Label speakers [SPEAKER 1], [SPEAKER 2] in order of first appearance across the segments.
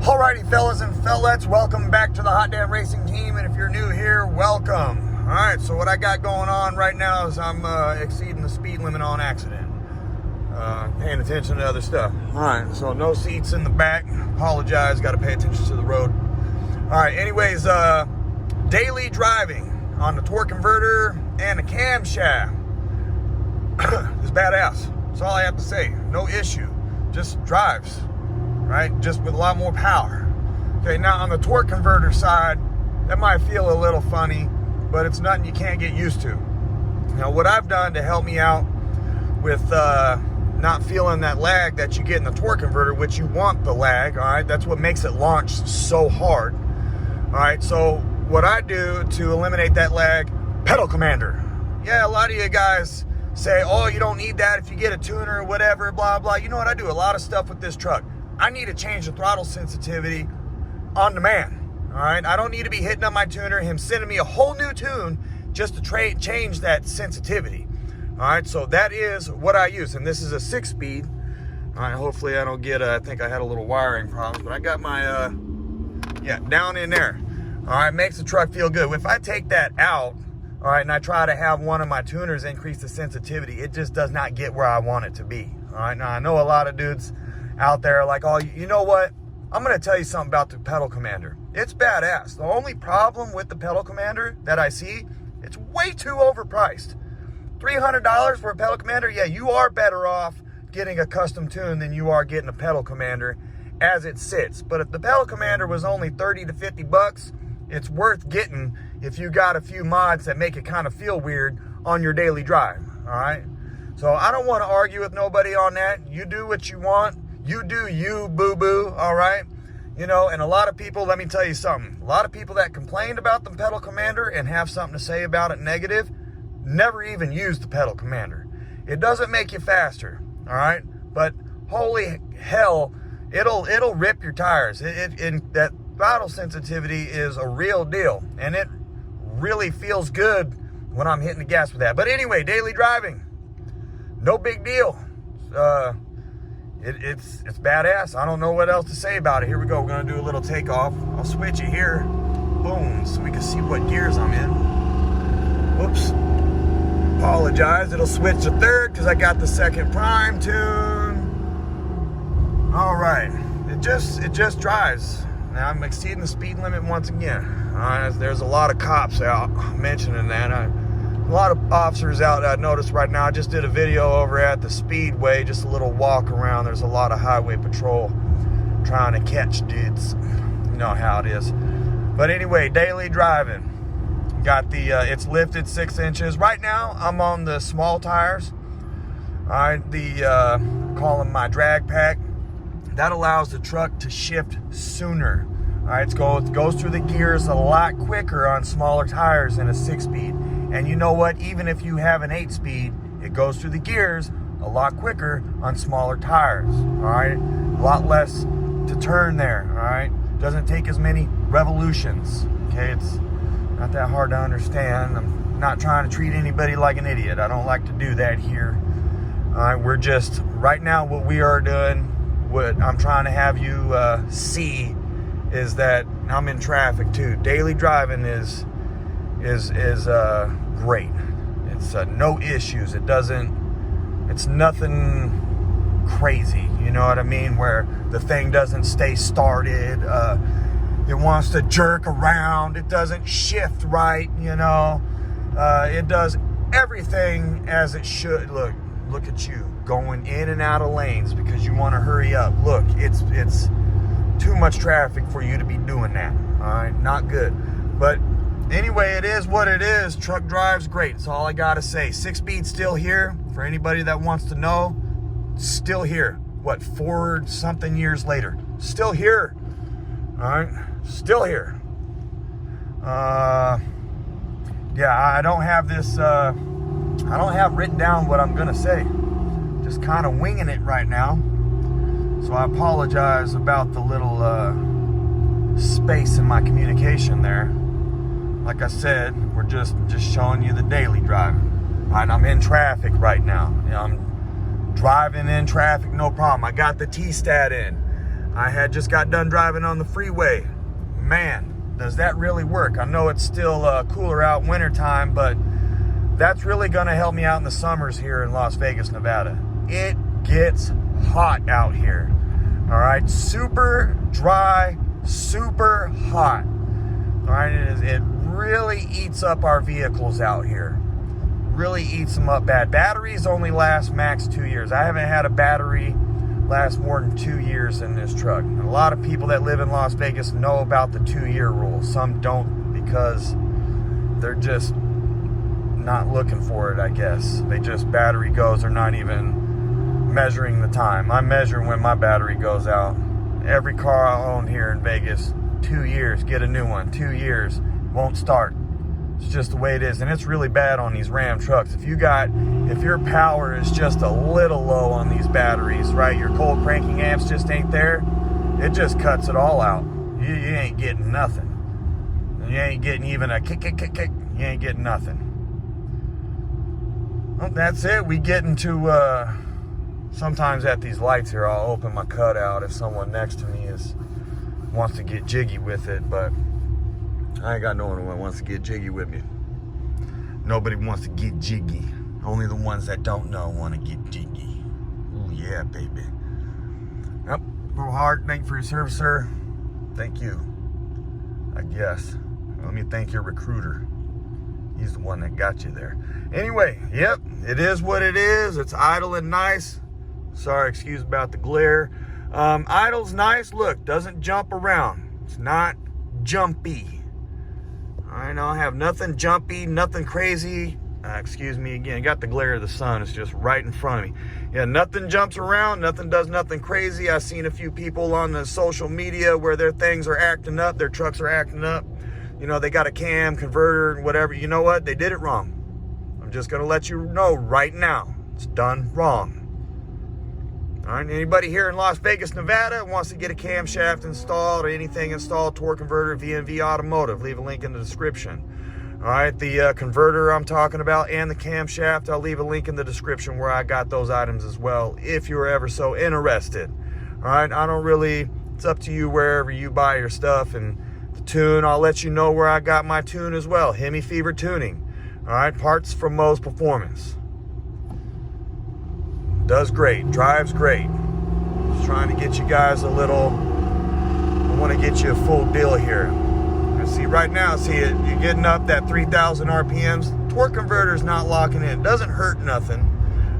[SPEAKER 1] Alrighty, fellas and fellettes, welcome back to the Hot Damn Racing Team, and if you're new here, welcome. Alright, so what I got going on right now is I'm exceeding the speed limit on accident. Paying attention to other stuff. Alright, so no seats in the back. Apologize, got to pay attention to the road. Alright, anyways, daily driving on the torque converter and the camshaft is badass. That's all I have to say. No issue. Just drives. Right? Just with a lot more power. Okay, now on the torque converter side, that might feel a little funny, but it's nothing you can't get used to. Now, what I've done to help me out with not feeling that lag that you get in the torque converter, which you want the lag, all right? That's what makes it launch so hard. All right, so what I do to eliminate that lag, pedal commander. Yeah, a lot of you guys say, oh, you don't need that if you get a tuner or whatever, blah, blah. You know what? I do a lot of stuff with this truck. I need to change the throttle sensitivity on demand, all right? I don't need to be hitting up my tuner, him sending me a whole new tune just to change that sensitivity, all right? So that is what I use, and this is a 6-speed. All right, hopefully I don't get, I think I had a little wiring problems, but I got my, yeah, down in there. All right, makes the truck feel good. If I take that out, all right, and I try to have one of my tuners increase the sensitivity, it just does not get where I want it to be, all right? Now, I know a lot of dudes out there like, oh, you know what? I'm going to tell you something about the pedal commander. It's badass. The only problem with the pedal commander that I see, it's way too overpriced. $300 for a pedal commander? Yeah, you are better off getting a custom tune than you are getting a pedal commander as it sits. But if the pedal commander was only 30 to 50 bucks, it's worth getting if you got a few mods that make it kind of feel weird on your daily drive, all right? So I don't want to argue with nobody on that. You do what you want. You do you, boo-boo, all right? You know, and a lot of people, let me tell you something. A lot of people that complained about the pedal commander and have something to say about it negative, never even used the pedal commander. It doesn't make you faster, all right? But holy hell, it'll rip your tires. That throttle sensitivity is a real deal, and it really feels good when I'm hitting the gas with that. But anyway, daily driving, no big deal. It's badass. I don't know what else to say about it. Here we go. We're going to do a little takeoff. I'll switch it here. Boom. So we can see what gears I'm in. Whoops. Apologize. It'll switch to third because I got the second prime tune. All right. It just drives. Now I'm exceeding the speed limit once again. There's a lot of cops out mentioning that. A lot of officers out, I noticed right now. I just did a video over at the Speedway, just a little walk around. There's a lot of highway patrol trying to catch dudes. You know how it is. But anyway, daily driving. Got the, it's lifted 6 inches. Right now, I'm on the small tires. All right, call them my drag pack. That allows the truck to shift sooner. All right, it goes through the gears a lot quicker on smaller tires than a 6-speed. And you know what? Even if you have an 8-speed, it goes through the gears a lot quicker on smaller tires, all right? A lot less to turn there, all right? Doesn't take as many revolutions, okay? It's not that hard to understand. I'm not trying to treat anybody like an idiot. I don't like to do that here. All right, we're just, right now what we are doing, what I'm trying to have you see is that I'm in traffic too. Daily driving is great. It's no issues. It's nothing crazy, you know what I mean, where the thing doesn't stay started, it wants to jerk around, it doesn't shift right, you know, it does everything as it should. Look at you going in and out of lanes because you want to hurry up. Look, it's too much traffic for you to be doing that, all right? Not good. But anyway, it is what it is. Truck drives great. That's all I gotta say. 6-speed still here. For anybody that wants to know, still here. What, 4-something years later? Still here. All right, still here. Yeah, I don't have this. I don't have written down what I'm gonna say. Just kind of winging it right now. So I apologize about the little space in my communication there. Like I said, we're just showing you the daily driving. Right, I'm in traffic right now. You know, I'm driving in traffic, no problem. I got the T-stat in. I had just got done driving on the freeway. Man, does that really work? I know it's still cooler out wintertime, but that's really going to help me out in the summers here in Las Vegas, Nevada. It gets hot out here. All right, super dry, super hot. All right, it really eats up our vehicles out here. Really eats them up bad. Batteries only last max 2 years. I haven't had a battery last more than 2 years in this truck. And a lot of people that live in Las Vegas know about the 2-year rule. Some don't because they're just not looking for it, I guess. They just, battery goes, they're not even measuring the time. I measure when my battery goes out. Every car I own here in Vegas, 2 years, get a new one. 2 years, won't start. It's just the way it is, and it's really bad on these Ram trucks. If your power is just a little low on these batteries, right? Your cold cranking amps just ain't there. It just cuts it all out. You ain't getting nothing. You ain't getting even a kick. You ain't getting nothing. Well, that's it. We get into sometimes at these lights here, I'll open my cutout if someone next to me wants to get jiggy with it, but I ain't got no one who wants to get jiggy with me. Nobody wants to get jiggy. Only the ones that don't know want to get jiggy. Ooh, yeah, baby. Yep, a little hard. Thank you for your service, sir. Thank you, I guess. Let me thank your recruiter. He's the one that got you there. Anyway, yep, it is what it is. It's idle and nice. Sorry, excuse about the glare. Idle's nice. Look, doesn't jump around. It's not jumpy. I don't have nothing jumpy, nothing crazy. Excuse me again, got the glare of the sun. It's just right in front of me. Yeah, nothing jumps around, nothing does nothing crazy. I've seen a few people on the social media where their things are acting up, their trucks are acting up. You know, they got a cam, converter, and whatever. You know what? They did it wrong. I'm just going to let you know right now. It's done wrong. All right, anybody here in Las Vegas, Nevada wants to get a camshaft installed or anything installed, torque converter, V&V Automotive, leave a link in the description. All right, the converter I'm talking about and the camshaft, I'll leave a link in the description where I got those items as well, if you're ever so interested. All right, I don't really, it's up to you wherever you buy your stuff. And the tune, I'll let you know where I got my tune as well, Hemi Fever Tuning. All right, parts from Moe's Performance. Does great, drives great. Just trying to get you guys a little, I want to get you a full deal here. See right now, see it, you're getting up that 3,000 RPMs. Torque converter is not locking in. It doesn't hurt nothing.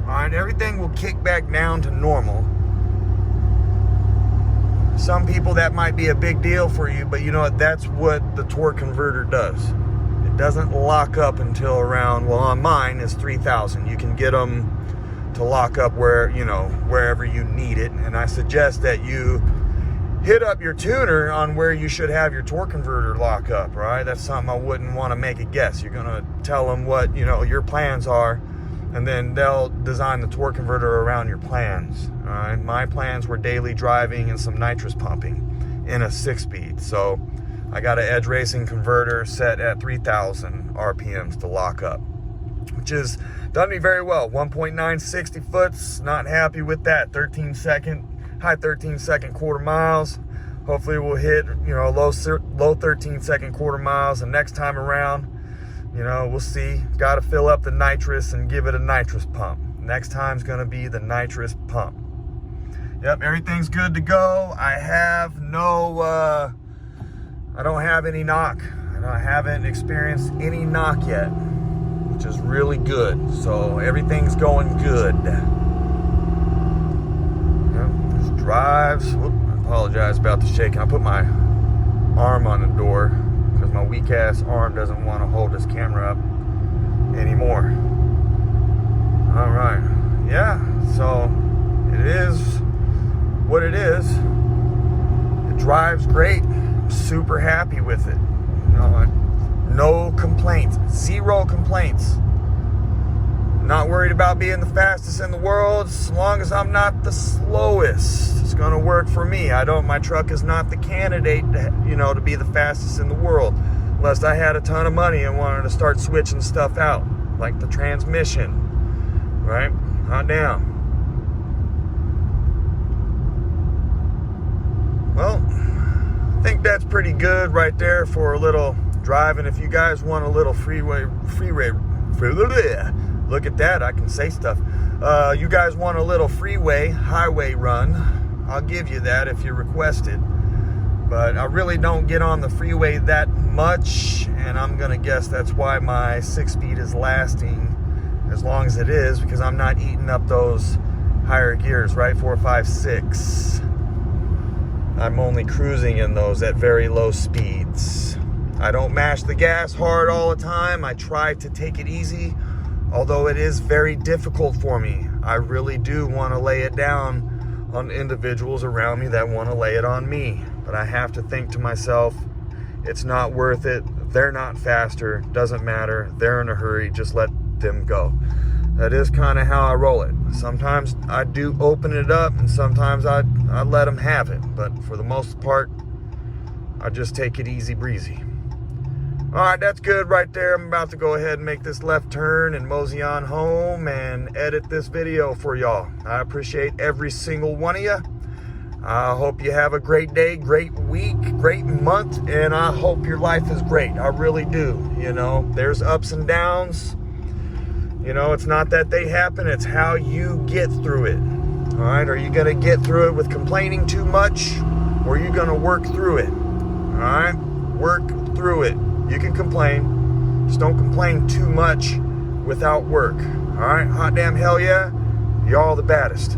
[SPEAKER 1] All right, everything will kick back down to normal. Some people that might be a big deal for you, but you know what? That's what the torque converter does. It doesn't lock up until around, well, on mine is 3,000. You can get them to lock up where, you know, wherever you need it. And I suggest that you hit up your tuner on where you should have your torque converter lock up, right? That's something I wouldn't want to make a guess. You're going to tell them what, you know, your plans are, and then they'll design the torque converter around your plans. All right, my plans were daily driving and some nitrous pumping in a 6-speed. So I got an Edge Racing converter set at 3,000 RPMs to lock up, which is done me very well. 1.960 foots, not happy with that. High 13-second quarter miles. Hopefully we'll hit, you know, low 13-second quarter miles. And next time around, you know, we'll see. Got to fill up the nitrous and give it a nitrous pump. Next time's going to be the nitrous pump. Yep, everything's good to go. I have no, I don't have any knock. I haven't experienced any knock yet, which is really good. So everything's going good. Drives. Whoop, I apologize about the shaking. I put my arm on the door because my weak ass arm doesn't want to hold this camera up anymore. All right, yeah, so it is what it is. It drives great. I'm super happy with it. You know, no complaints, 0 complaints. Not worried about being the fastest in the world, as long as I'm not the slowest. It's gonna work for me. My truck is not the candidate to, you know, to be the fastest in the world, unless I had a ton of money and wanted to start switching stuff out, like the transmission, right? Hot damn. that's pretty good right there for a little driving. If you guys want a little freeway, look at that, I can say stuff. You guys want a little highway run, I'll give you that if you request it. But I really don't get on the freeway that much, and I'm gonna guess that's why my 6-speed is lasting as long as it is, because I'm not eating up those higher gears, right? 4, 5, 6. I'm only cruising in those at very low speeds. I don't mash the gas hard all the time. I try to take it easy, although it is very difficult for me. I really do want to lay it down on individuals around me that want to lay it on me. But I have to think to myself, it's not worth it. They're not faster. Doesn't matter. They're in a hurry. Just let them go. That is kind of how I roll it. Sometimes I do open it up, and sometimes I let them have it. But for the most part, I just take it easy breezy. All right, that's good right there. I'm about to go ahead and make this left turn and mosey on home and edit this video for y'all. I appreciate every single one of you. I hope you have a great day, great week, great month, and I hope your life is great. I really do. You know, there's ups and downs. You know, it's not that they happen, it's how you get through it. All right, are you going to get through it with complaining too much, or are you going to work through it? All right, work through it. You can complain, just don't complain too much without work. All right, hot damn hell yeah, y'all the baddest.